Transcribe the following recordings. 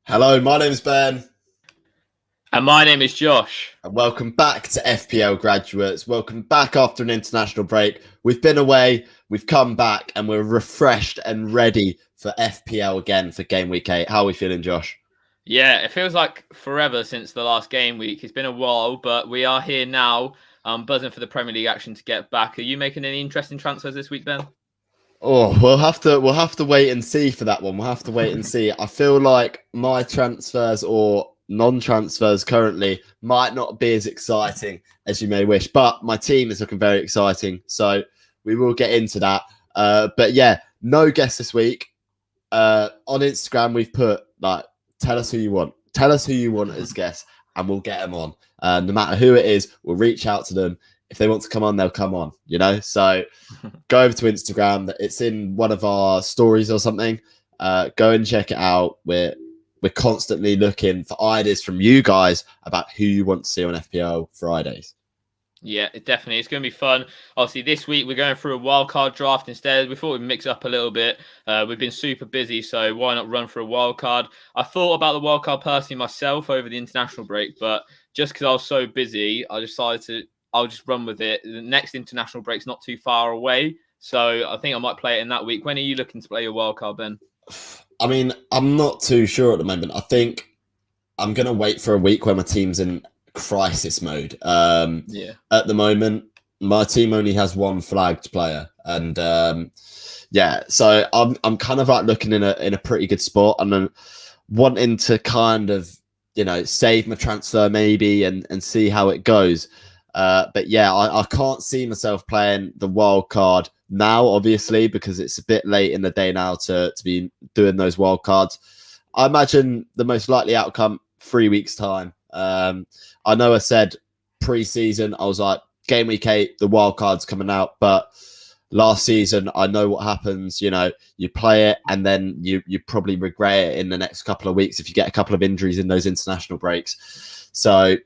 Hello, my name's Ben. And my name is Josh. And welcome back to FPLGraduates. Welcome back after an international break. We've been away, we've come back, and we're refreshed and ready for FPL again for Gameweek 8. How are we feeling, Josh? Yeah, it feels like forever since the last game week. It's been a while, but we are here now. Buzzing for the Premier League action to get back. Are you making any interesting transfers this week, Ben? Oh, we'll have to wait and see for that one. We'll have to wait and see. I feel like my transfers or non-transfers currently might not be as exciting as you may wish, but my team is looking very exciting. So we will get into that. But yeah, no guests this week. On Instagram, we've put tell us who you want. Tell us who you want as guests, and we'll get them on. No matter who it is, we'll reach out to them. If they want to come on, they'll come on, So go over to Instagram. It's in one of our stories or something. Go and check it out. We're constantly looking for ideas from you guys about who you want to see on FPL Fridays. Yeah, definitely. It's going to be fun. Obviously, this week we're going through a wildcard draft instead. We thought we'd mix up a little bit. We've been super busy, so why not run for a wildcard? I thought about the wildcard personally myself over the international break, but just because I was so busy, I decided I'll just run with it. The next international break's not too far away, so I think I might play it in that week. When are you looking to play your wildcard, Ben? I mean, I'm not too sure at the moment. I think I'm going to wait for a week when my team's in crisis mode. At the moment, my team only has one flagged player, and so I'm kind of like looking in a pretty good spot, and I'm wanting to kind of save my transfer maybe and see how it goes. But yeah, I can't see myself playing the wild card now, obviously, because it's a bit late in the day now to be doing those wild cards. I imagine the most likely outcome 3 weeks time. I know I said pre-season, I was like, game week 8, the wild card's coming out. But last season, I know what happens. You play it and then you probably regret it in the next couple of weeks if you get a couple of injuries in those international breaks. So,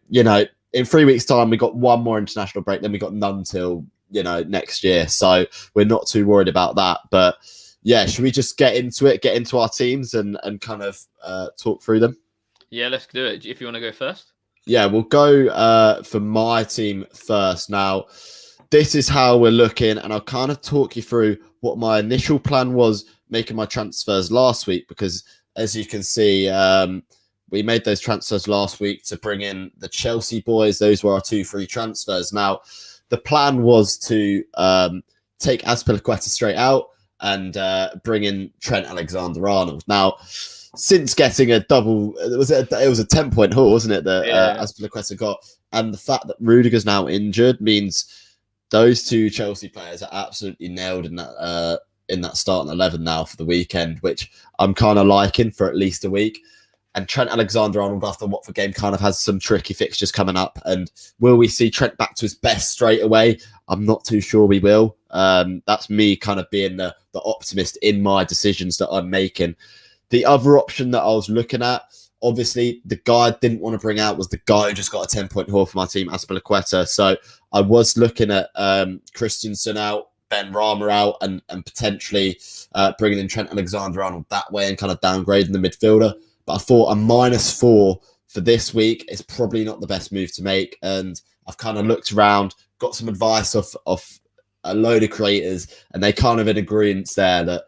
in 3 weeks' time, we got one more international break. Then we got none till, next year. So we're not too worried about that. But yeah, should we just get into it, get into our teams and kind of talk through them? Yeah, let's do it. If you want to go first. Yeah, we'll go for my team first. Now, this is how we're looking, and I'll kind of talk you through what my initial plan was making my transfers last week, because as you can see, we made those transfers last week to bring in the Chelsea boys. Those were our 2 free transfers. Now, the plan was to take Azpilicueta straight out and bring in Trent Alexander-Arnold. Now, since getting a double, it was a 10-point haul, wasn't it, that Azpilicueta got? And the fact that Rudiger's now injured means those 2 Chelsea players are absolutely nailed in that starting 11 now for the weekend, which I'm kind of liking for at least a week. And Trent Alexander-Arnold after the Watford game kind of has some tricky fixtures coming up. And will we see Trent back to his best straight away? I'm not too sure we will. That's me kind of being the optimist in my decisions that I'm making. The other option that I was looking at, obviously, the guy I didn't want to bring out was the guy who just got a 10-point haul for my team, Azpilicueta. So I was looking at Christensen out, Ben Rama out, and potentially bringing in Trent Alexander-Arnold that way and kind of downgrading the midfielder. But I thought a -4 for this week is probably not the best move to make. And I've kind of looked around, got some advice off a load of creators, and they kind of in agreement there that,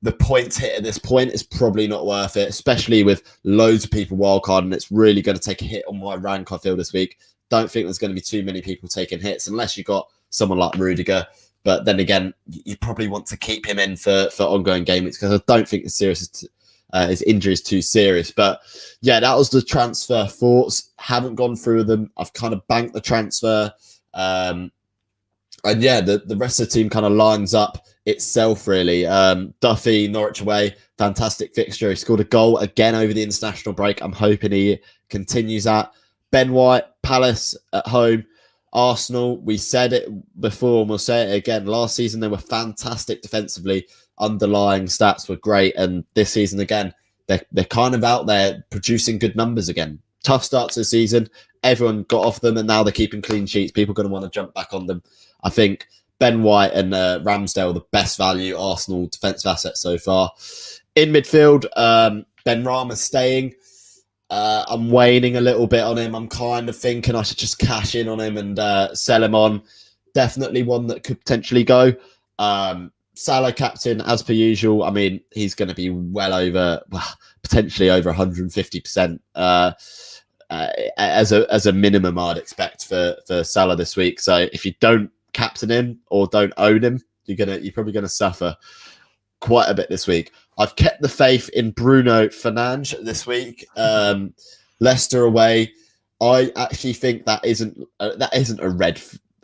the points hit at this point is probably not worth it, especially with loads of people wildcard, and it's really going to take a hit on my rank, I feel, this week. Don't think there's going to be too many people taking hits unless you got someone like Rudiger. But then again, you probably want to keep him in for ongoing game weeks, because I don't think his injury is too serious. But yeah, that was the transfer thoughts. Haven't gone through them. I've kind of banked the transfer. And yeah, the rest of the team kind of lines up itself, really. Duffy, Norwich away, fantastic fixture. He scored a goal again over the international break. I'm hoping he continues that. Ben White, Palace at home. Arsenal, we said it before and we'll say it again. Last season, they were fantastic defensively. Underlying stats were great. And this season, again, they're kind of out there producing good numbers again. Tough start to the season. Everyone got off them, and now they're keeping clean sheets. People are going to want to jump back on them. I think Ben White and Ramsdale are the best value Arsenal defensive assets so far. In midfield, Benrahma's staying. I'm waning a little bit on him. I'm kind of thinking I should just cash in on him and sell him on. Definitely one that could potentially go. Salah captain, as per usual. I mean, he's going to be potentially over 150% as a minimum I'd expect for Salah this week. So if you don't captain him or don't own him, you're probably gonna suffer quite a bit this week. I've kept the faith in Bruno Fernandes this week. Leicester away. I actually think that isn't a red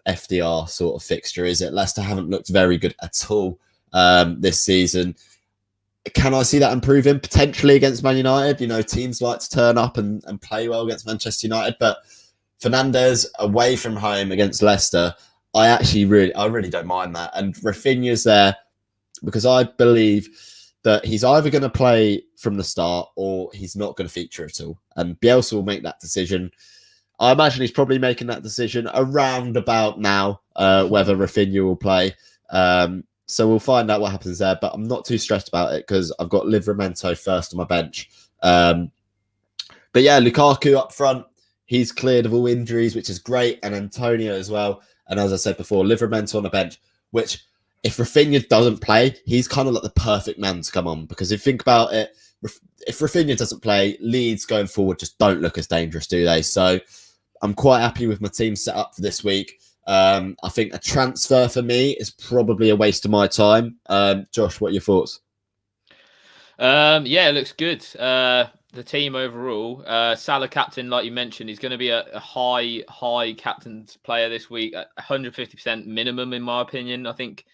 FDR sort of fixture, is it? Leicester haven't looked very good at all this season. Can I see that improving potentially against Man United? You know, teams like to turn up and play well against Manchester United, but Fernandes away from home against Leicester, I really don't mind that. And Rafinha's there because I believe that he's either going to play from the start or he's not going to feature at all. And Bielsa will make that decision. I imagine he's probably making that decision around about now, whether Rafinha will play. So we'll find out what happens there, but I'm not too stressed about it because I've got Livramento first on my bench. But yeah, Lukaku up front, he's cleared of all injuries, which is great, and Antonio as well. And as I said before, Livramento on the bench, which if Rafinha doesn't play, he's kind of like the perfect man to come on, because if you think about it, if Rafinha doesn't play, Leeds going forward just don't look as dangerous, do they? So I'm quite happy with my team set up for this week. I think a transfer for me is probably a waste of my time. Josh, what are your thoughts? Yeah, it looks good. The team overall, Salah captain, like you mentioned, is going to be a high captain's player this week, 150% minimum in my opinion. I think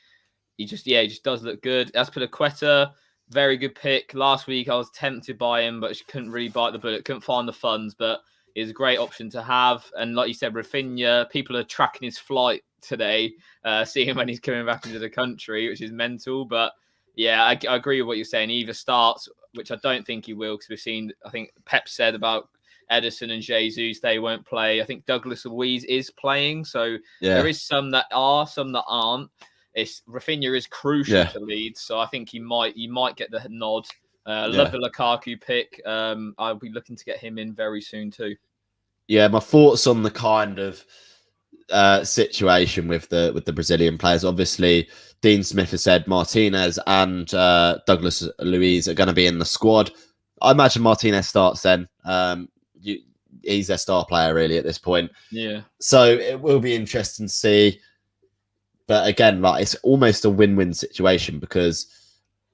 he just does look good. Azpilicueta, very good pick. Last week I was tempted by him, but couldn't really bite the bullet, couldn't find the funds, but is a great option to have. And like you said, Rafinha, people are tracking his flight today, seeing when he's coming back into the country, which is mental. But yeah, I agree with what you're saying. He either starts, which I don't think he will, because we've seen, I think Pep said about Edison and Jesus, they won't play. I think Douglas Luiz is playing. So there is some that are, some that aren't. Rafinha is crucial to Leeds, so I think he might get the nod. Love the Lukaku pick. I'll be looking to get him in very soon too. Yeah, my thoughts on the kind of situation with the Brazilian players. Obviously, Dean Smith has said Martinez and Douglas Luiz are going to be in the squad. I imagine Martinez starts then. He's their star player really at this point. Yeah. So it will be interesting to see. But again, like, it's almost a win-win situation because,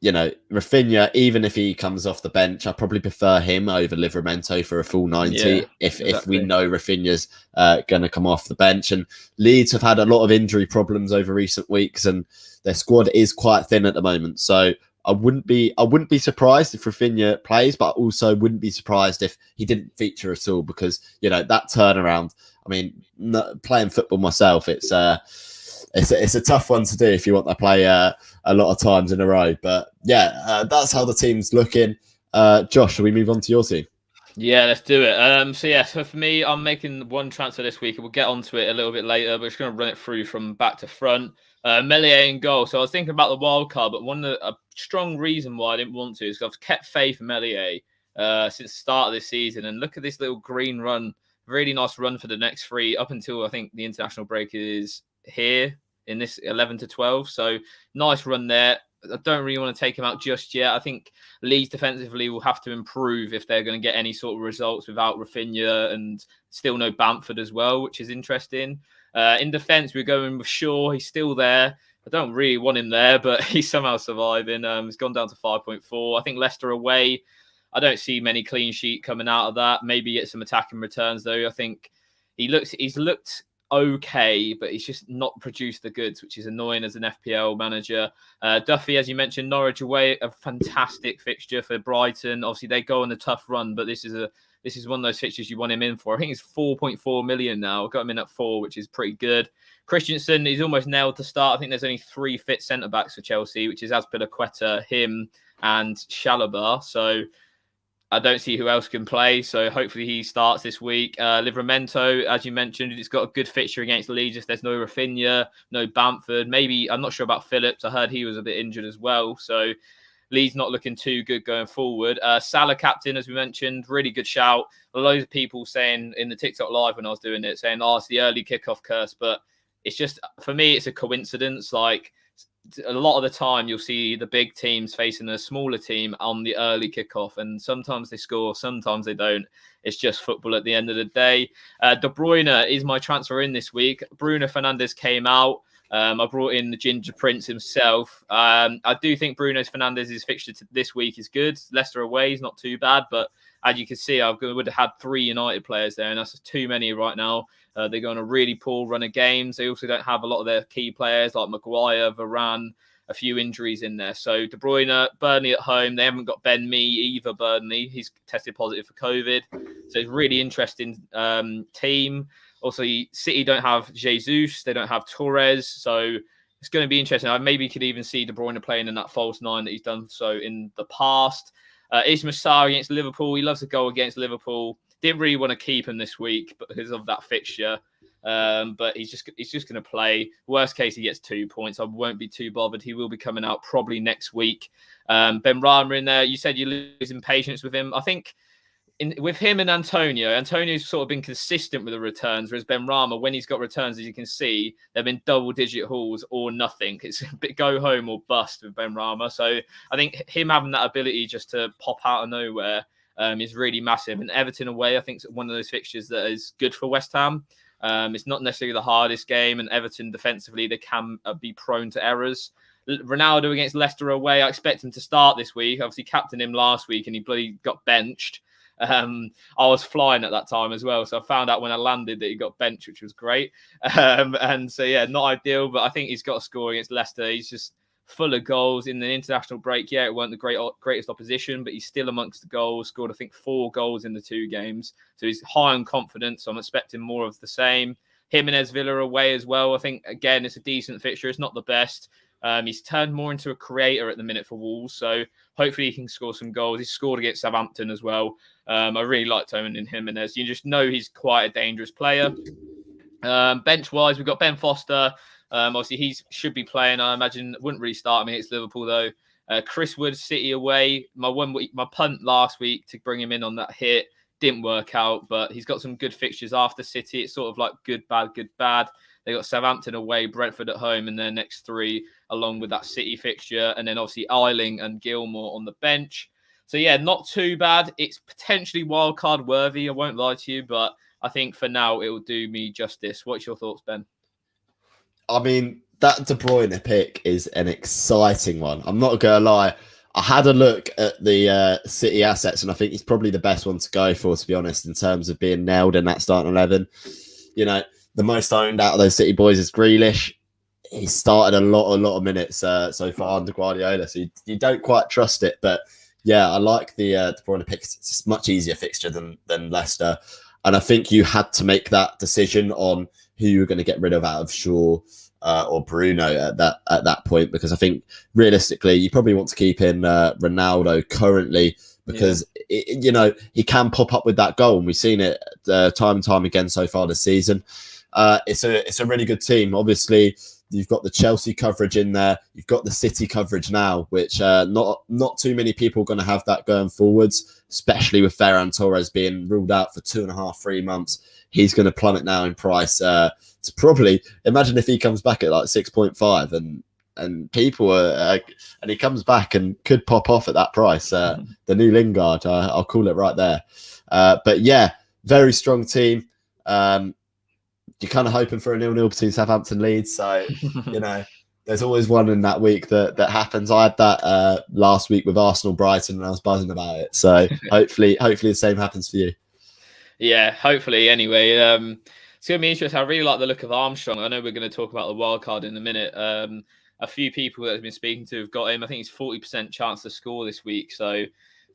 you know, Rafinha, even if he comes off the bench, I probably prefer him over Livramento for a full 90 if we know Rafinha's going to come off the bench. And Leeds have had a lot of injury problems over recent weeks, and their squad is quite thin at the moment. So I wouldn't be surprised if Rafinha plays, but also wouldn't be surprised if he didn't feature at all, because, you know, that turnaround. I mean, playing football myself, it's a tough one to do if you want to play a lot of times in a row. But yeah, that's how the team's looking. Josh, shall we move on to your team? Yeah, let's do it. So for me, I'm making one transfer this week. We'll get onto it a little bit later, but we're just going to run it through from back to front. Meslier in goal. So I was thinking about the wild card, but a strong reason why I didn't want to is because I've kept faith in Meslier since the start of this season. And look at this little green run. Really nice run for the next three up until I think the international break is here in this 11 to 12. So nice run there. I don't really want to take him out just yet. I think Leeds defensively will have to improve if they're going to get any sort of results without Rafinha, and still no Bamford as well, which is interesting. In defence, we're going with Shaw. He's still there. I don't really want him there, but he's somehow surviving. He's gone down to 5.4. I think Leicester away, I don't see many clean sheet coming out of that. Maybe get some attacking returns, though. I think he's looked okay, but he's just not produced the goods, which is annoying as an FPL manager. Duffy, as you mentioned, Norwich away, a fantastic fixture for Brighton. Obviously, they go on a tough run, but this is one of those fixtures you want him in for. I think it's 4.4 million now. Got him in at 4, which is pretty good. Christensen, he's almost nailed to start. I think there's only 3 fit centre backs for Chelsea, which is Azpilicueta, him, and Chalobah. So I don't see who else can play, so hopefully he starts this week. Livramento, as you mentioned, it's got a good fixture against Leeds. If there's no Rafinha, no Bamford, maybe, I'm not sure about Phillips. I heard he was a bit injured as well. So Leeds not looking too good going forward. Salah captain, as we mentioned, really good shout. Loads of people saying in the TikTok live when I was doing it, saying, "Oh, it's the early kickoff curse," but it's just, for me, it's a coincidence. Like, a lot of the time you'll see the big teams facing a smaller team on the early kickoff, and sometimes they score, sometimes they don't. It's just football at the end of the day. De Bruyne is my transfer in this week. Bruno Fernandes came out. I brought in the Ginger Prince himself. I do think Bruno Fernandes' fixture this week is good. Leicester away is not too bad, but as you can see, I would have had 3 United players there, and that's too many right now. They're going a really poor run of games. They also don't have a lot of their key players like Maguire, Varane, a few injuries in there. So De Bruyne, Burnley at home. They haven't got Ben Mee either, Burnley. He's tested positive for COVID. So it's a really interesting team. Also, City don't have Jesus. They don't have Torres. So it's going to be interesting. I maybe could even see De Bruyne playing in that false 9 that he's done so in the past. Ismail Sarr against Liverpool. He loves to go against Liverpool. Didn't really want to keep him this week because of that fixture. But he's just going to play. Worst case, he gets 2 points. I won't be too bothered. He will be coming out probably next week. Ben Rama in there. You said you're losing patience with him. I think with him and Antonio's sort of been consistent with the returns, whereas Ben Rama, when he's got returns, as you can see, they've been double-digit hauls or nothing. It's a bit go home or bust with Ben Rama. So I think him having that ability just to pop out of nowhere is really massive. And Everton away, I think, is one of those fixtures that is good for West Ham. It's not necessarily the hardest game, and Everton defensively, they can be prone to errors. Ronaldo against Leicester away, I expect him to start this week. Obviously, captained him last week, and he bloody got benched. I was flying at that time as well, so I found out when I landed that he got benched, which was great. And so, yeah, not ideal, but I think he's got a score against Leicester. He's just full of goals in the international break. Yeah, it weren't the greatest opposition, but he's still amongst the goals. Scored, I think, 4 goals in the 2 games. So he's high on confidence. So I'm expecting more of the same. Jimenez Villa away as well. I think, again, it's a decent fixture. It's not the best. He's turned more into a creator at the minute for Wolves. So hopefully he can score some goals. He's scored against Southampton as well. I really liked Owen in Jimenez. You just know he's quite a dangerous player. Bench-wise, we've got Ben Foster. Obviously, he should be playing. I imagine wouldn't really start him against Liverpool, though. Chris Wood, City away. My punt last week to bring him in on that hit didn't work out, but he's got some good fixtures after City. It's sort of like good, bad, good, bad. They got Southampton away, Brentford at home in their next 3, along with that City fixture. And then obviously Eiling and Gilmore on the bench. So, yeah, not too bad. It's potentially wildcard worthy, I won't lie to you, but I think for now it will do me justice. What's your thoughts, Ben? I mean, that De Bruyne pick is an exciting one. I'm not going to lie. I had a look at the City assets, and I think he's probably the best one to go for, to be honest, in terms of being nailed in that starting 11. You know, the most owned out of those City boys is Grealish. He's started a lot of minutes so far under Guardiola, so you don't quite trust it. But yeah, I like the De Bruyne pick. It's a much easier fixture than Leicester, and I think you had to make that decision on who you were going to get rid of out of Shaw or Bruno at that point, because I think realistically you probably want to keep in Ronaldo currently, because he can pop up with that goal, and we've seen it time and time again so far this season. It's a really good team. Obviously, you've got the Chelsea coverage in there. You've got the City coverage now, which not too many people are going to have that going forwards, especially with Ferran Torres being ruled out for 2.5-3 months. He's going to plummet now in price. To probably imagine if he comes back at like 6.5 and people are, and he comes back and could pop off at that price. The new Lingard, I'll call it right there. But yeah, very strong team. You're kind of hoping for a 0-0 between Southampton Leeds. So, there's always one in that week that happens. I had that last week with Arsenal Brighton, and I was buzzing about it. So hopefully the same happens for you. Yeah, hopefully. Anyway, it's going to be interesting. I really like the look of Armstrong. I know we're going to talk about the wild card in a minute. A few people that I've been speaking to have got him. I think he's 40% chance to score this week. So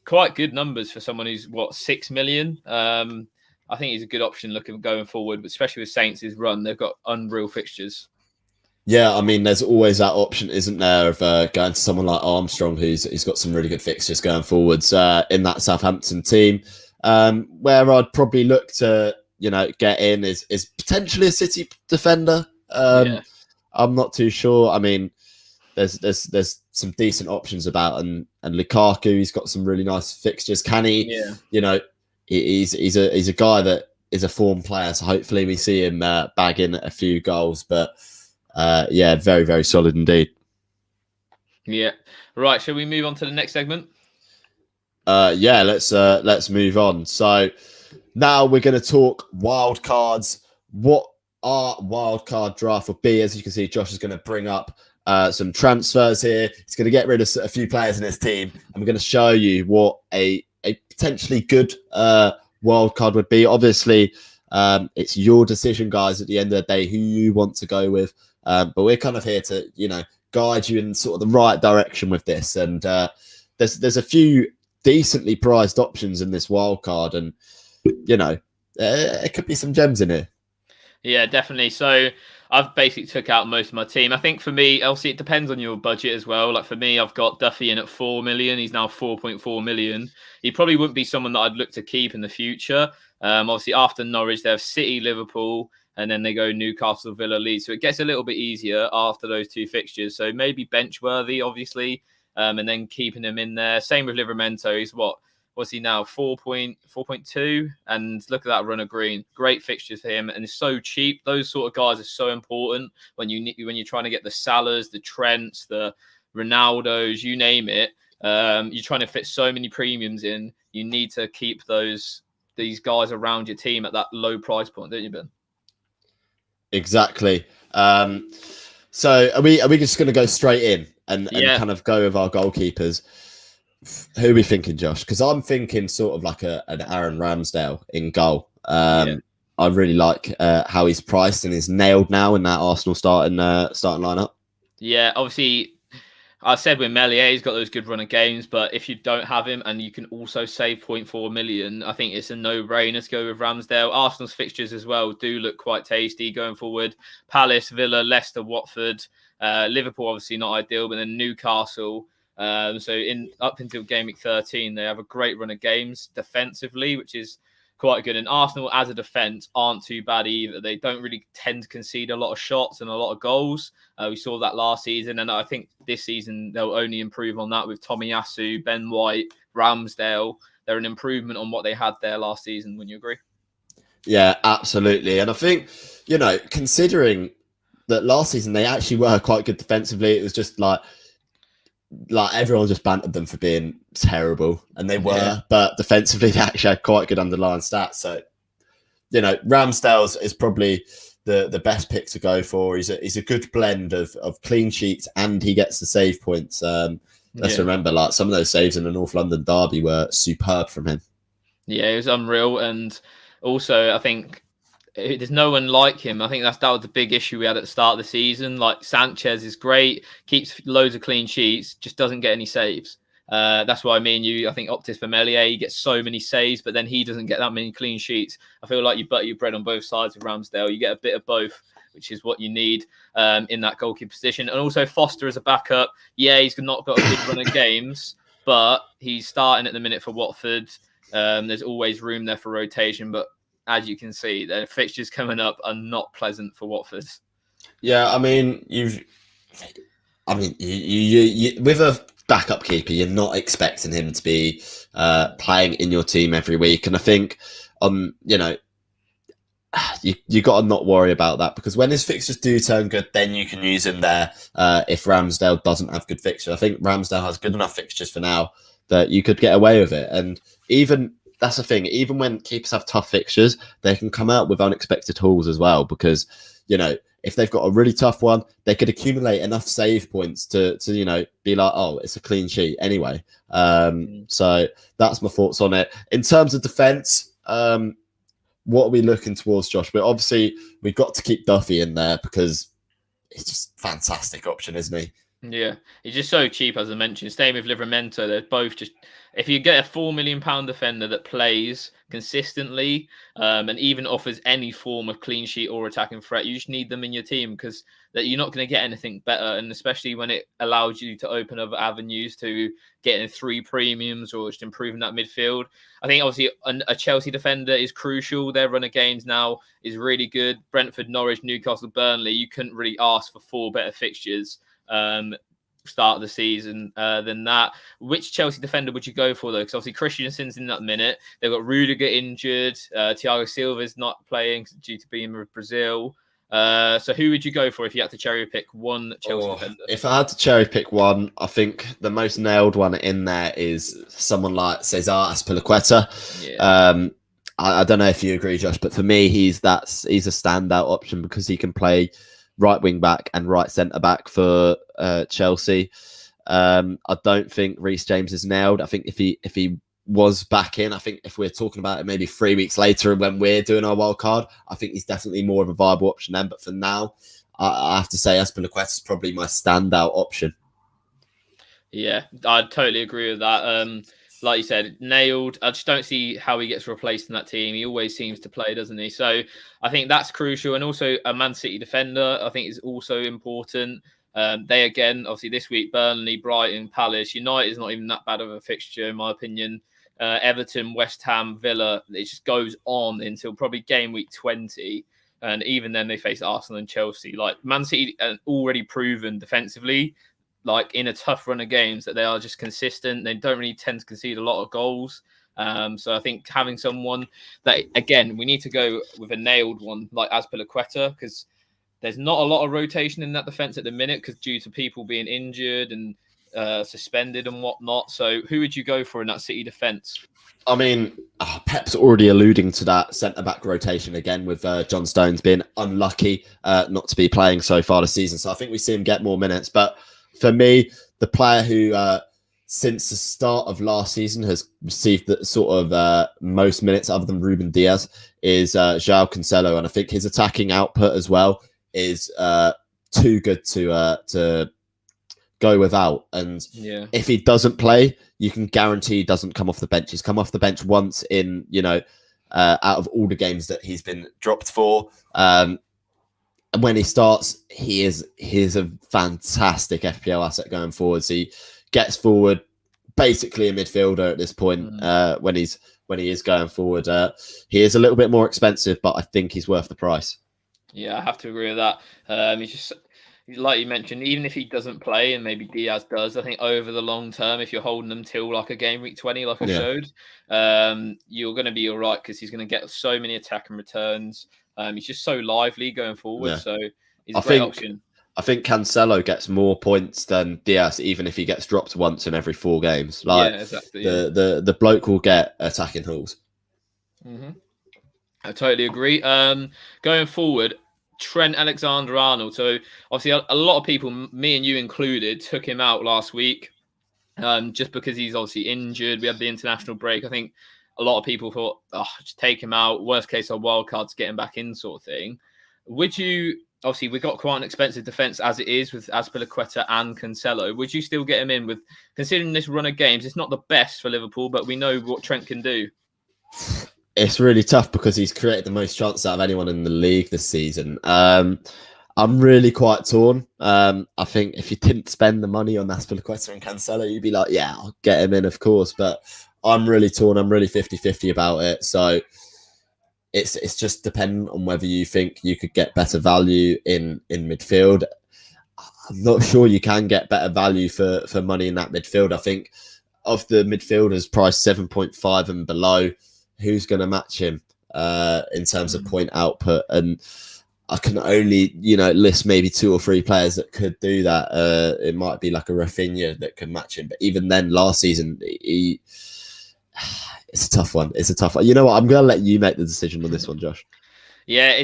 quite good numbers for someone who's, 6 million? I think he's a good option looking going forward, but especially with Saints' run, they've got unreal fixtures. Yeah, I mean, there's always that option, isn't there, of going to someone like Armstrong, who's got some really good fixtures going forwards in that Southampton team. Where I'd probably look to, get in is potentially a City defender. I'm not too sure. I mean, there's some decent options about, and Lukaku, he's got some really nice fixtures. Can he? Yeah. You know, he's a guy that is a form player, so hopefully we see him bagging a few goals. But yeah, very, very solid indeed. Yeah. Right. Shall we move on to the next segment? Yeah, let's move on. So now we're going to talk wildcards. What our wildcard draft will be? As you can see, Josh is going to bring up some transfers here. He's going to get rid of a few players in his team, and we're going to show you what a potentially good wildcard would be. Obviously, it's your decision, guys, at the end of the day, who you want to go with. But we're kind of here to, guide you in sort of the right direction with this. And there's a few decently priced options in this wild card, and it could be some gems in here. Yeah, definitely. So I've basically took out most of my team. I think for me, obviously, it depends on your budget as well. Like for me, I've got Duffy in at 4 million. He's now 4.4 million. He probably wouldn't be someone that I'd look to keep in the future. Obviously, after Norwich, they have City, Liverpool, and then they go Newcastle, Villa, Leeds. So it gets a little bit easier after those two fixtures. So maybe bench worthy, obviously, and then keeping him in there. Same with Livramento. He's what's he now? 4.2, and look at that run of green. Great fixtures for him, and it's so cheap. Those sort of guys are so important when you're trying to get the Salahs, the Trents, the Ronaldos, you name it. You're trying to fit so many premiums in. You need to keep these guys around your team at that low price point, don't you, Ben? Exactly. So are we just going to go straight in and kind of go with our goalkeepers? Who are we thinking, Josh? Because I'm thinking sort of like an Aaron Ramsdale in goal. I really like how he's priced and is nailed now in that Arsenal starting lineup. Yeah, obviously, I said with Meslier, he's got those good run of games, but if you don't have him and you can also save 0.4 million, I think it's a no-brainer to go with Ramsdale. Arsenal's fixtures as well do look quite tasty going forward. Palace, Villa, Leicester, Watford, Liverpool obviously not ideal, but then Newcastle. So up until Gameweek 13, they have a great run of games defensively, which is quite good. And Arsenal as a defence aren't too bad either. They don't really tend to concede a lot of shots and a lot of goals. We saw that last season, and I think this season they'll only improve on that with Tomiyasu, Ben White, Ramsdale. They're an improvement on what they had there last season. Wouldn't you agree? Yeah, absolutely. And I think, considering that last season they actually were quite good defensively, it was just like everyone just bantered them for being terrible, and they were, but defensively they actually had quite good underlying stats. So, Ramsdale is probably the best pick to go for. He's a good blend of clean sheets, and he gets the save points. Let's remember, like some of those saves in the North London derby were superb from him. Yeah, it was unreal, and also I think there's no one like him. I think that was the big issue we had at the start of the season. Like Sanchez is great, keeps loads of clean sheets, just doesn't get any saves. That's why me and you, I think, opted for Meslier. He gets so many saves, but then he doesn't get that many clean sheets. I feel like you butter your bread on both sides with Ramsdale. You get a bit of both, which is what you need in that goalkeeper position. And also Foster as a backup. Yeah, he's not got a good run of games, but he's starting at the minute for Watford. There's always room there for rotation, but as you can see, the fixtures coming up are not pleasant for Watford. Yeah, I mean, you with a backup keeper, you're not expecting him to be playing in your team every week, and I think, you got to not worry about that, because when his fixtures do turn good, then you can use him there. If Ramsdale doesn't have good fixtures, I think Ramsdale has good enough fixtures for now that you could get away with it, and even. That's the thing. Even when keepers have tough fixtures, they can come out with unexpected hauls as well, because, if they've got a really tough one, they could accumulate enough save points to be like, oh, it's a clean sheet anyway. So that's my thoughts on it. In terms of defence, what are we looking towards, Josh? But obviously, we've got to keep Duffy in there because he's just a fantastic option, isn't he? Yeah, he's just so cheap, as I mentioned. Same with Livramento. They're both just... If you get a £4 million defender that plays consistently and even offers any form of clean sheet or attacking threat, you just need them in your team, because you're not going to get anything better. And especially when it allows you to open other avenues to getting 3 premiums or just improving that midfield. I think obviously a Chelsea defender is crucial. Their run of games now is really good. Brentford, Norwich, Newcastle, Burnley. You couldn't really ask for 4 better fixtures. start of the season than that. Which Chelsea defender would you go for, though? Because obviously Christensen's in that minute. They've got Rudiger injured. Thiago Silva's not playing due to being with Brazil. So who would you go for if you had to cherry pick one Chelsea defender? If I had to cherry pick one, I think the most nailed one in there is someone like Cesar Azpilicueta. Yeah. I don't know if you agree, Josh, but for me, he's a standout option because he can play right wing back and right centre back for Chelsea. I don't think Reece James is nailed. I think if he was back in, I think if we're talking about it maybe 3 weeks later when we're doing our wild card, I think he's definitely more of a viable option then. But for now, I have to say Azpilicueta is probably my standout option. Yeah, I totally agree with that. Like you said, nailed. I just don't see how he gets replaced in that team. He always seems to play, doesn't he? So I think that's crucial. And also a Man City defender, I think is also important. They, again, obviously this week, Burnley, Brighton, Palace, United is not even that bad of a fixture, in my opinion. Everton, West Ham, Villa, it just goes on until probably game week 20. And even then they face Arsenal and Chelsea. Like Man City already proven defensively, like in a tough run of games, that they are just consistent. They don't really tend to concede a lot of goals. So I think having someone that, again, we need to go with a nailed one like Azpilicueta, because there's not a lot of rotation in that defense at the minute because due to people being injured and suspended and whatnot. So who would you go for in that City defense? I mean, Pep's already alluding to that centre-back rotation again with John Stones being unlucky not to be playing so far this season. So I think we see him get more minutes. But for me, the player who, since the start of last season, has received the sort of most minutes other than Ruben Diaz is João Cancelo. And I think his attacking output as well is too good to go without. And if he doesn't play, you can guarantee he doesn't come off the bench. He's come off the bench once in, out of all the games that he's been dropped for. And when he starts, he is a fantastic FPL asset going forward. So he gets forward, basically a midfielder at this point. When he is going forward, he is a little bit more expensive, but I think he's worth the price. Yeah, I have to agree with that. He's just, like you mentioned, even if he doesn't play and maybe Diaz does, I think over the long term, if you're holding them till like a game week 20, like I showed, you're going to be all right because he's going to get so many attacking returns. He's just so lively going forward. So he's a great option. I think Cancelo gets more points than Diaz, even if he gets dropped once in every 4 games. Like, exactly. The bloke will get attacking hauls. I totally agree. Going forward, Trent Alexander-Arnold. So obviously a lot of people, me and you included, took him out last week just because he's obviously injured. We had the international break. I think a lot of people thought, just take him out. Worst case, our wild cards get him back in, sort of thing. Would you? Obviously, we've got quite an expensive defense as it is with Azpilicueta and Cancelo. Would you still get him in with, considering this run of games? It's not the best for Liverpool, but we know what Trent can do. It's really tough because he's created the most chances out of anyone in the league this season. I'm really quite torn. I think if you didn't spend the money on Azpilicueta and Cancelo, you'd be like, yeah, I'll get him in, of course. But I'm really torn. I'm really 50-50 about it. So it's just dependent on whether you think you could get better value in midfield. I'm not sure you can get better value for money in that midfield. I think of the midfielders priced 7.5 and below, who's going to match him in terms of point output? And I can only, list maybe 2 or 3 players that could do that. It might be like a Rafinha that can match him. But even then, last season, it's a tough one. It's a tough one. You know what? I'm going to let you make the decision on this one, Josh. Yeah,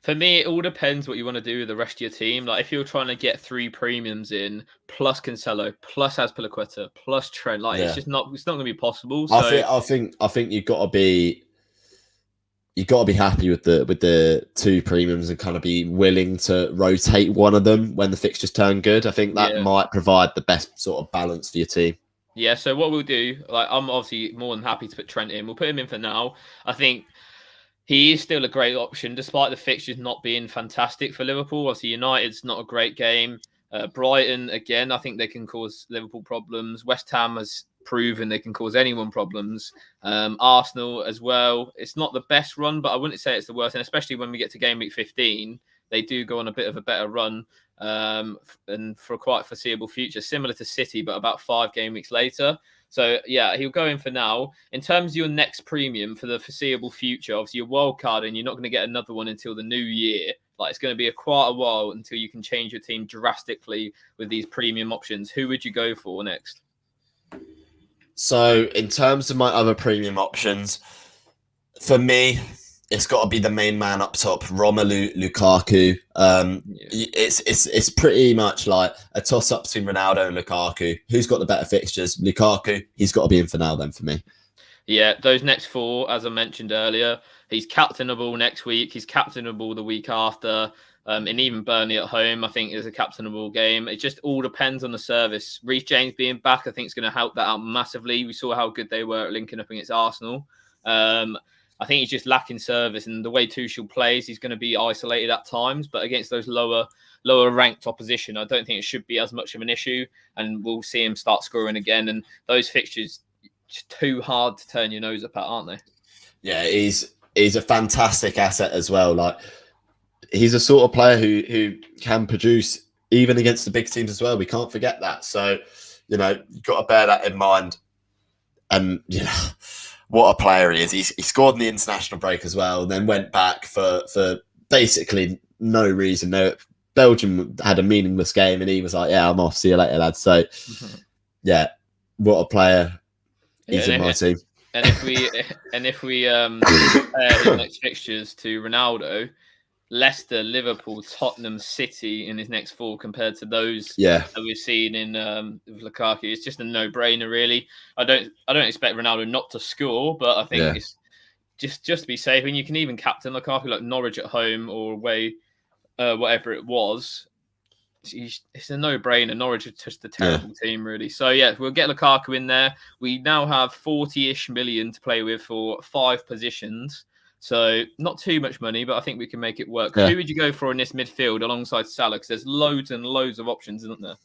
for me, it all depends what you want to do with the rest of your team. Like if you're trying to get 3 premiums in, plus Cancelo, plus Azpilicueta, plus Trent, it's not going to be possible. So I think you've got to be happy with the 2 premiums and kind of be willing to rotate one of them when the fixtures turn good. I think that might provide the best sort of balance for your team. Yeah, so what we'll do, I'm obviously more than happy to put Trent in. We'll put him in for now. I think he is still a great option, despite the fixtures not being fantastic for Liverpool. Obviously, United's not a great game. Brighton, again, I think they can cause Liverpool problems. West Ham has proven they can cause anyone problems. Arsenal as well. It's not the best run, but I wouldn't say it's the worst. And especially when we get to game week 15, they do go on a bit of a better run. and for a quite foreseeable future, similar to City, but about 5 game weeks later. So, yeah, he'll go in for now. In terms of your next premium for the foreseeable future, obviously your wild card, and you're not going to get another one until the new year. Like, it's going to be quite a while until you can change your team drastically with these premium options. Who would you go for next? So, in terms of my other premium options, for me, it's got to be the main man up top, Romelu Lukaku. It's pretty much like a toss-up between Ronaldo and Lukaku. Who's got the better fixtures? Lukaku. He's got to be in for now then for me. Yeah, those next 4, as I mentioned earlier, he's captainable next week. He's captainable the week after. And even Burnley at home, I think, is a captainable game. It just all depends on the service. Reece James being back, I think, is going to help that out massively. We saw how good they were at linking up against Arsenal. I think he's just lacking service, and the way Tuchel plays, he's going to be isolated at times. But against those lower ranked opposition, I don't think it should be as much of an issue, and we'll see him start scoring again. And those fixtures, just too hard to turn your nose up at, aren't they? Yeah, he's a fantastic asset as well. Like, he's a sort of player who can produce even against the big teams as well. We can't forget that. So, you've got to bear that in mind. And what a player he is. He scored in the international break as well, and then went back for basically no reason. No, Belgium had a meaningless game, and he was like, "Yeah, I'm off. See you later, lads." So, yeah, what a player. He's in my team. And if we compare his next fixtures to Ronaldo, Leicester, Liverpool, Tottenham, City in his next 4 compared to those that we've seen in Lukaku, it's just a no-brainer, really. I don't expect Ronaldo not to score, but I think it's just to be safe. And you can even captain Lukaku, like Norwich at home or away, whatever it was. It's a no-brainer. Norwich is just a terrible team, really. So, yeah, we'll get Lukaku in there. We now have 40-ish million to play with for 5 positions. So not too much money, but I think we can make it work. Yeah. Who would you go for in this midfield alongside Salah? Because there's loads and loads of options, isn't there?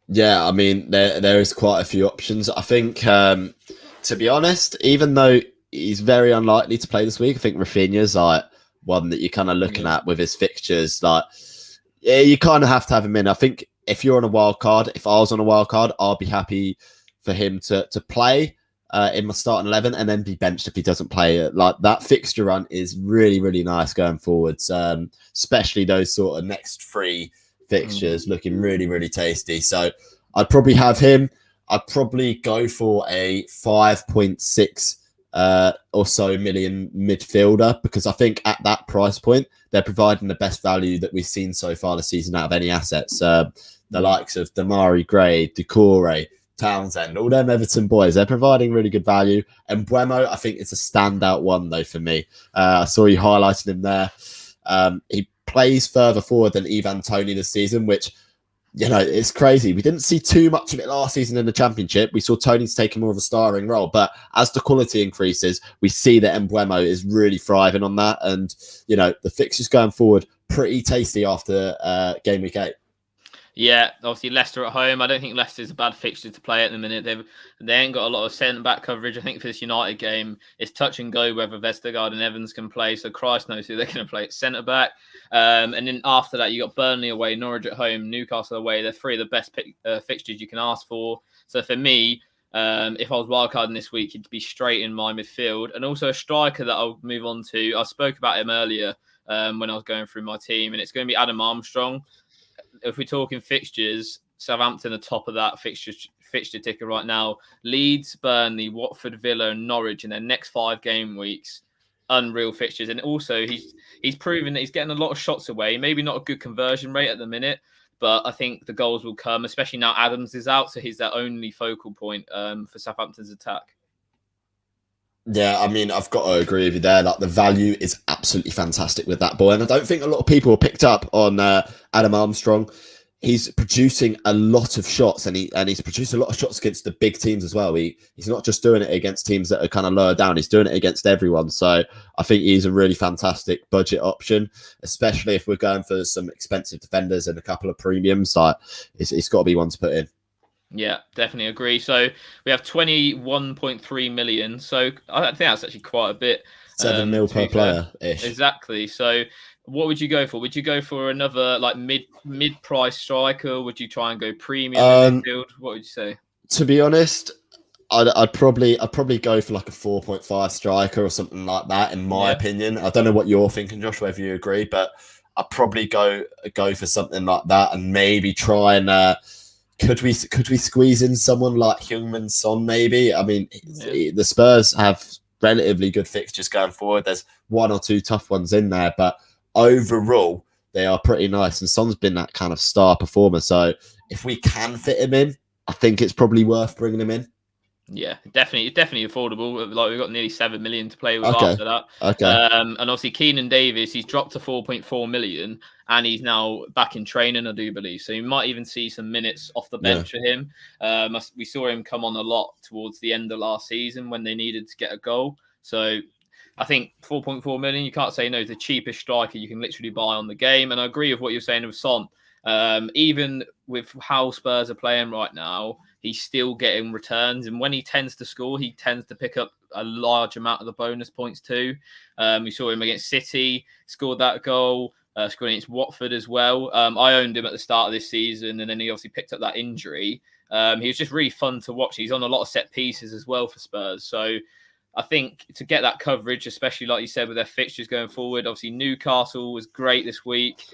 Yeah, I mean, there is quite a few options. I think, to be honest, even though he's very unlikely to play this week, I think Rafinha's like one that you're kind of looking at with his fixtures. Like, yeah, you kind of have to have him in. I think if you're on a wild card, if I was on a wild card, I'll be happy for him to play in my starting 11 and then be benched if he doesn't play. Like, that fixture run is really, really nice going forwards, especially those sort of next 3 fixtures looking really, really tasty. So I'd probably have him. I'd probably go for a 5.6 or so million midfielder, because I think at that price point, they're providing the best value that we've seen so far this season out of any assets. The likes of Damari Gray, Doucouré, Townsend, all them Everton boys, they're providing really good value. And Mbeumo, I think it's a standout one, though, for me. I saw you highlighted him there. He plays further forward than Ivan Toney this season, which, it's crazy. We didn't see too much of it last season in the Championship. We saw Toney's taking more of a starring role. But as the quality increases, we see that Mbeumo is really thriving on that. And, the fixtures going forward, pretty tasty after game week 8. Yeah, obviously Leicester at home. I don't think Leicester's a bad fixture to play at the minute. They ain't got a lot of centre-back coverage. I think for this United game, it's touch and go whether Vestergaard and Evans can play. So Christ knows who they're going to play at centre-back. And then after that, you got Burnley away, Norwich at home, Newcastle away. They're 3 of the best fixtures you can ask for. So for me, if I was wildcarding this week, he'd be straight in my midfield. And also a striker that I'll move on to. I spoke about him earlier when I was going through my team, and it's going to be Adam Armstrong. If we're talking fixtures, Southampton are top of that fixture ticker right now. Leeds, Burnley, Watford, Villa, and Norwich in their next 5 game weeks. Unreal fixtures. And also, he's proven that he's getting a lot of shots away. Maybe not a good conversion rate at the minute, but I think the goals will come, especially now Adams is out, so he's their only focal point for Southampton's attack. Yeah, I mean, I've got to agree with you there. Like, the value is absolutely fantastic with that boy. And I don't think a lot of people are picked up on Adam Armstrong. He's producing a lot of shots, and he's produced a lot of shots against the big teams as well. He's not just doing it against teams that are kind of lower down. He's doing it against everyone. So I think he's a really fantastic budget option, especially if we're going for some expensive defenders and a couple of premiums. Like, it's got to be one to put in. Yeah, definitely agree. So we have 21.3 million. So I think that's actually quite a bit. 7 mil per player-ish. Exactly. So What would you go for? Would you go for another like mid price striker? Would you try and go premium in midfield? What would you say? To be honest, I'd probably go for like a 4.5 striker or something like that. In my opinion, I don't know what you're thinking, Josh, whether you agree, but I'd probably go for something like that, and maybe try and could we squeeze in someone like Heung-min Son? Maybe. I mean, the Spurs have relatively good fixtures going forward. There's one or two tough ones in there, but overall they are pretty nice. And Son's been that kind of star performer, so if we can fit him in, I think it's probably worth bringing him in. Yeah, definitely affordable. Like we've got nearly 7 million to play with after that. Okay. And obviously Keenan Davis, he's dropped to 4.4 million, and he's now back in training, I do believe. So you might even see some minutes off the bench for him. We saw him come on a lot towards the end of last season when they needed to get a goal. So I think 4.4 million, you can't say no. The cheapest striker you can literally buy on the game. And I agree with what you're saying with Son. Even with how Spurs are playing right now, he's still getting returns, and when he tends to score, he tends to pick up a large amount of the bonus points too. We saw him against City, scored that goal, scored against Watford as well. I owned him at the start of this season, and then he obviously picked up that injury. He was just really fun to watch. He's on a lot of set pieces as well for Spurs, so I think to get that coverage, especially like you said with their fixtures going forward, obviously Newcastle was great this week.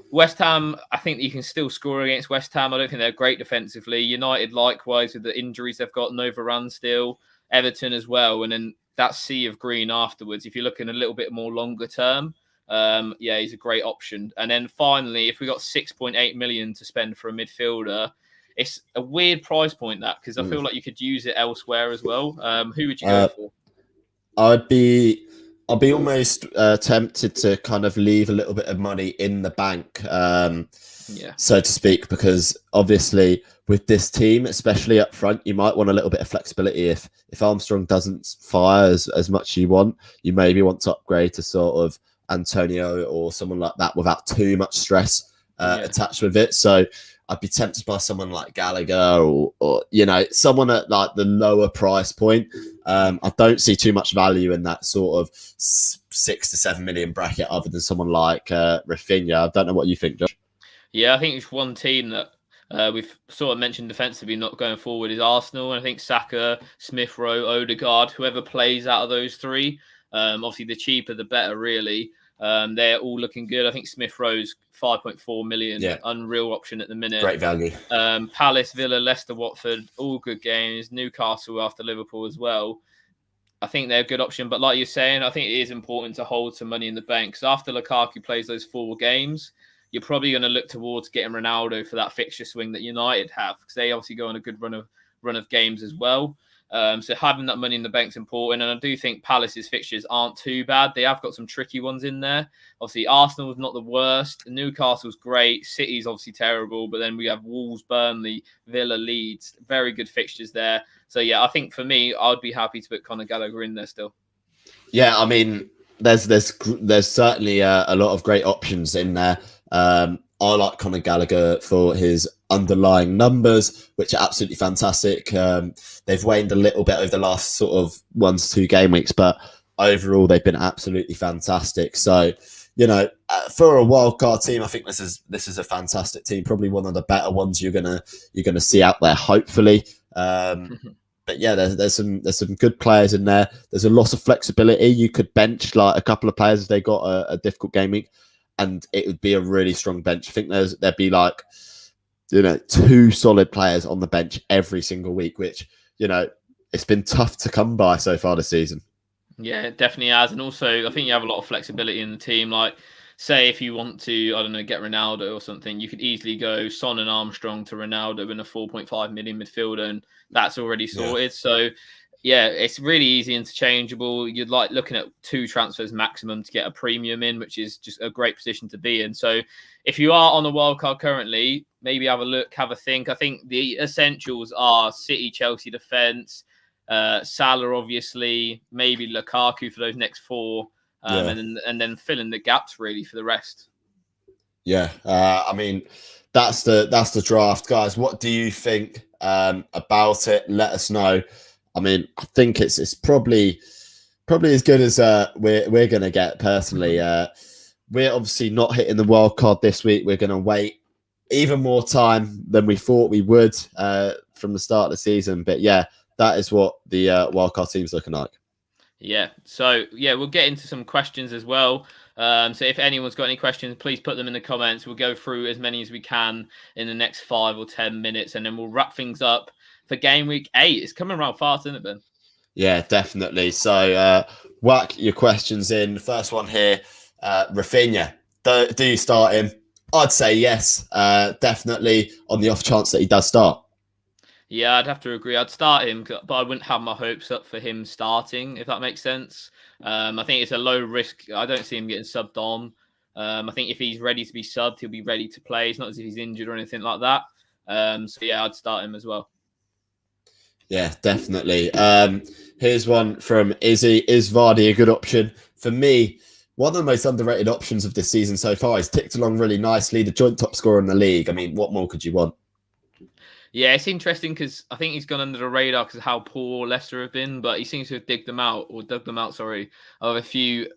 West Ham, I think you can still score against West Ham. I don't think they're great defensively. United, likewise, with the injuries they've got, Nova Run still, Everton as well, and then that sea of green afterwards. If you're looking a little bit more longer term, he's a great option. And then finally, if we got 6.8 million to spend for a midfielder, it's a weird price point that, because I feel like you could use it elsewhere as well. Who would you go for? I'd be almost tempted to kind of leave a little bit of money in the bank, so to speak, because obviously with this team, especially up front, you might want a little bit of flexibility. If Armstrong doesn't fire as much as you want, you maybe want to upgrade to sort of Antonio or someone like that without too much stress attached with it. So I'd be tempted by someone like Gallagher or someone at like the lower price point. I don't see too much value in that sort of 6 to 7 million bracket other than someone like Rafinha. I don't know what you think, Josh. Yeah, I think it's one team that we've sort of mentioned defensively not going forward is Arsenal. And I think Saka, Smith Rowe, Odegaard, whoever plays out of those three, obviously the cheaper the better, really. They're all looking good. I think Smith Rowe's 5.4 million, unreal option at the minute. Great value. Palace, Villa, Leicester, Watford, all good games. Newcastle after Liverpool as well. I think they're a good option. But like you're saying, I think it is important to hold some money in the bank. Because after Lukaku plays those 4 games, you're probably going to look towards getting Ronaldo for that fixture swing that United have. Because they obviously go on a good run of games as well. So having that money in the bank's important, and I do think Palace's fixtures aren't too bad. They have got some tricky ones in there. Obviously, Arsenal's not the worst. Newcastle's great. City's obviously terrible, but then we have Wolves, Burnley, Villa, Leeds. Very good fixtures there. So yeah, I think for me, I'd be happy to put Conor Gallagher in there still. Yeah, I mean, there's certainly a lot of great options in there. I like Conor Gallagher for his underlying numbers, which are absolutely fantastic. They've waned a little bit over the last sort of 1 to 2 game weeks, but overall they've been absolutely fantastic. So, for a wildcard team, I think this is a fantastic team. Probably one of the better ones you're gonna see out there, hopefully. But yeah, there's some good players in there. There's a lot of flexibility. You could bench like a couple of players if they got a difficult game week, and it would be a really strong bench. I think there'd be like 2 solid players on the bench every single week, which it's been tough to come by so far this season. Yeah, it definitely has. And also, I think you have a lot of flexibility in the team. Like, say if you want to, I don't know, get Ronaldo or something, you could easily go Son and Armstrong to Ronaldo in a 4.5 million midfielder, and that's already sorted. Yeah. So, yeah, it's really easy interchangeable. You'd like looking at 2 transfers maximum to get a premium in, which is just a great position to be in. So if you are on a wild card currently, maybe have a look, have a think. I think the essentials are City, Chelsea defence, Salah, obviously, maybe Lukaku for those next 4, and then fill in the gaps really for the rest. Yeah, I mean, that's the draft, guys. What do you think about it? Let us know. I mean, I think it's probably as good as we're going to get personally. we're obviously not hitting the wild card this week. We're going to wait even more time than we thought we would from the start of the season. But yeah, that is what the wildcard team's looking like. Yeah. So yeah, we'll get into some questions as well. So if anyone's got any questions, please put them in the comments. We'll go through as many as we can in the next 5 or 10 minutes, and then we'll wrap things up for Gameweek 8. It's coming around fast, isn't it, Ben? Yeah, definitely. So whack your questions in. First one here, Rafinha. Do you start him? I'd say yes, definitely on the off chance that he does start. Yeah, I'd have to agree. I'd start him, but I wouldn't have my hopes up for him starting, if that makes sense. I think it's a low risk. I don't see him getting subbed on. I think if he's ready to be subbed, he'll be ready to play. It's not as if he's injured or anything like that. So yeah, I'd start him as well. Yeah, definitely. Here's one from Izzy. Is Vardy a good option? For me, one of the most underrated options of this season so far. He's ticked along really nicely. The joint top scorer in the league. I mean, what more could you want? Yeah, it's interesting because I think he's gone under the radar because of how poor Leicester have been, but he seems to have dug them out, of a few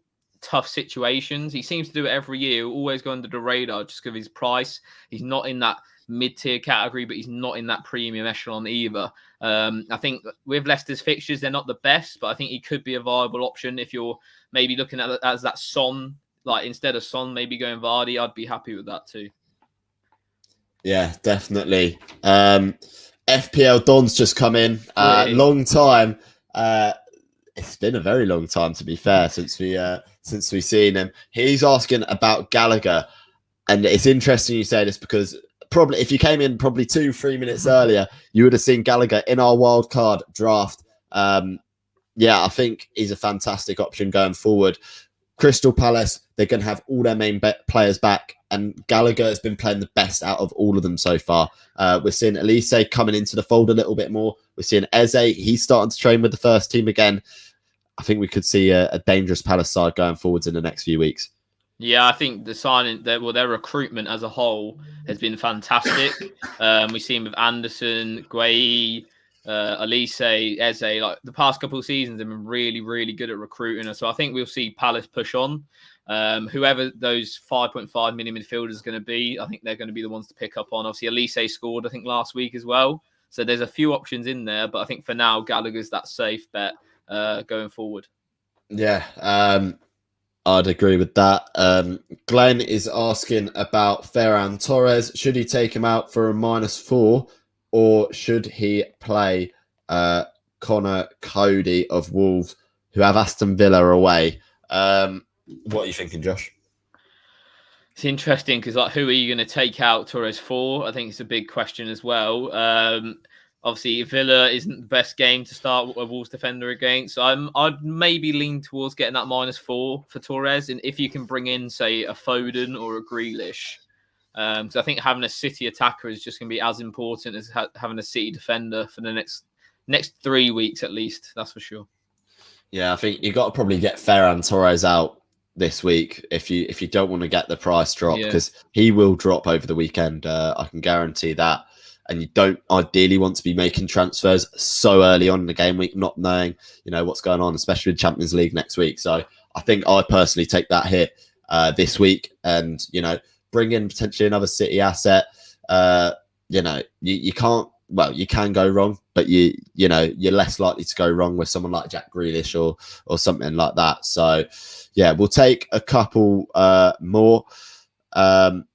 tough situations. He seems to do it every year, always go under the radar just because of his price. He's not in that mid-tier category, but he's not in that premium echelon either. I think with Leicester's fixtures, they're not the best, but I think he could be a viable option if you're maybe looking at it as that Son, like instead of Son, maybe going Vardy. I'd be happy with that too. Yeah, definitely. FPL Don's just come in. Long time. It's been a very long time, to be fair, since we seen him. He's asking about Gallagher, and it's interesting you say this because probably if you came in probably 2-3 minutes earlier, you would have seen Gallagher in our wild card draft. Yeah, I think he's a fantastic option going forward. Crystal Palace, they're going to have all their main players back, and Gallagher has been playing the best out of all of them so far. We're seeing Elise coming into the fold a little bit more. We're seeing Eze, he's starting to train with the first team again. I think we could see a dangerous Palace side going forwards in the next few weeks. Yeah, I think the signing, their recruitment as a whole has been fantastic. We've seen with Anderson, Gueye, Elise, Eze, like the past couple of seasons have been really, really good at recruiting. So I think we'll see Palace push on. Whoever those 5.5 million midfielders are going to be, I think they're going to be the ones to pick up on. Obviously, Elise scored, I think, last week as well. So there's a few options in there, but I think for now, Gallagher's that safe bet going forward. Yeah, I'd agree with that. Glenn is asking about Ferran Torres. Should he take him out for a -4, or should he play Connor Cody of Wolves, who have Aston Villa away? What are you thinking, Josh? It's interesting because, like, who are you going to take out Torres for? I think it's a big question as well. Obviously, Villa isn't the best game to start a Wolves defender against. So I'd maybe lean towards getting that -4 for Torres. And if you can bring in, say, a Foden or a Grealish. So I think having a City attacker is just going to be as important as having a City defender for the next 3 weeks at least. That's for sure. Yeah, I think you got to probably get Ferran Torres out this week if you don't want to get the price drop, because he will drop over the weekend. I can guarantee that. And you don't ideally want to be making transfers so early on in the game week, not knowing, what's going on, especially with Champions League next week. So I think I personally take that hit this week and, bring in potentially another City asset. You can't, well, you can go wrong, but you're less likely to go wrong with someone like Jack Grealish or something like that. So yeah, we'll take a couple more.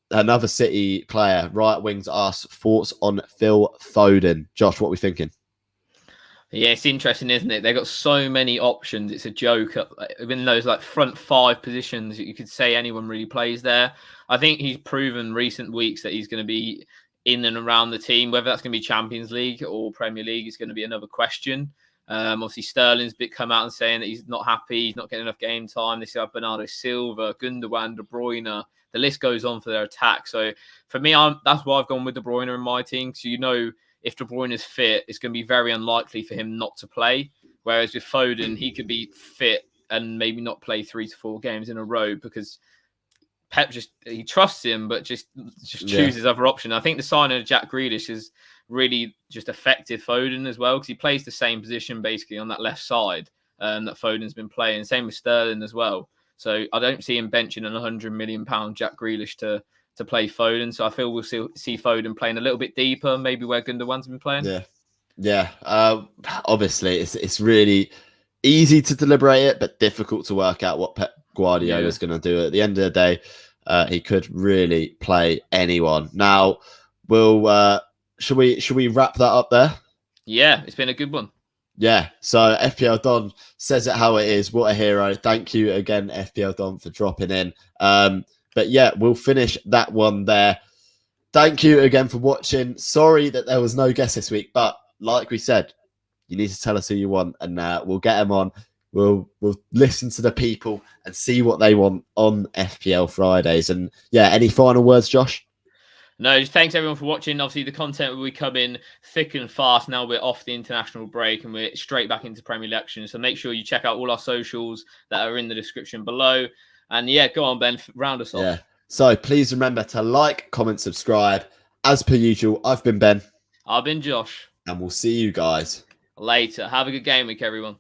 Another City player, right wings, asks thoughts on Phil Foden. Josh, what are we thinking? Yeah, it's interesting, isn't it? They've got so many options. It's a joke. In those front 5 positions, you could say anyone really plays there. I think he's proven recent weeks that he's going to be in and around the team. Whether that's going to be Champions League or Premier League is going to be another question. Obviously, Sterling's come out and saying that he's not happy. He's not getting enough game time. They still have Bernardo Silva, Gundogan, De Bruyne. The list goes on for their attack. So for me, that's why I've gone with De Bruyne in my team. So if De Bruyne is fit, it's going to be very unlikely for him not to play. Whereas with Foden, he could be fit and maybe not play 3 to 4 games in a row because Pep he trusts him, but just chooses other option. I think the signing of Jack Grealish has really just affected Foden as well because he plays the same position basically on that left side that Foden's been playing. Same with Sterling as well. So I don't see him benching an £100 million Jack Grealish to play Foden. So I feel we'll see Foden playing a little bit deeper, maybe where Gundogan's been playing. Yeah. Obviously, it's really easy to deliberate it, but difficult to work out what Pep Guardiola is going to do. At the end of the day, he could really play anyone. Now, should we wrap that up there? Yeah, it's been a good one. Yeah, so FPL Don says it how it is. What a hero. Thank you again, FPL Don, for dropping in. But yeah, we'll finish that one there. Thank you again for watching. Sorry that there was no guest this week, but like we said, you need to tell us who you want, and we'll get them on. We'll listen to the people and see what they want on FPL Fridays. And yeah, any final words, Josh? No, just thanks everyone for watching. Obviously, the content will be coming thick and fast. Now we're off the international break and we're straight back into Premier League action. So make sure you check out all our socials that are in the description below. And yeah, go on, Ben, round us off. Yeah. So please remember to like, comment, subscribe. As per usual, I've been Ben. I've been Josh. And we'll see you guys later. Have a good game week, everyone.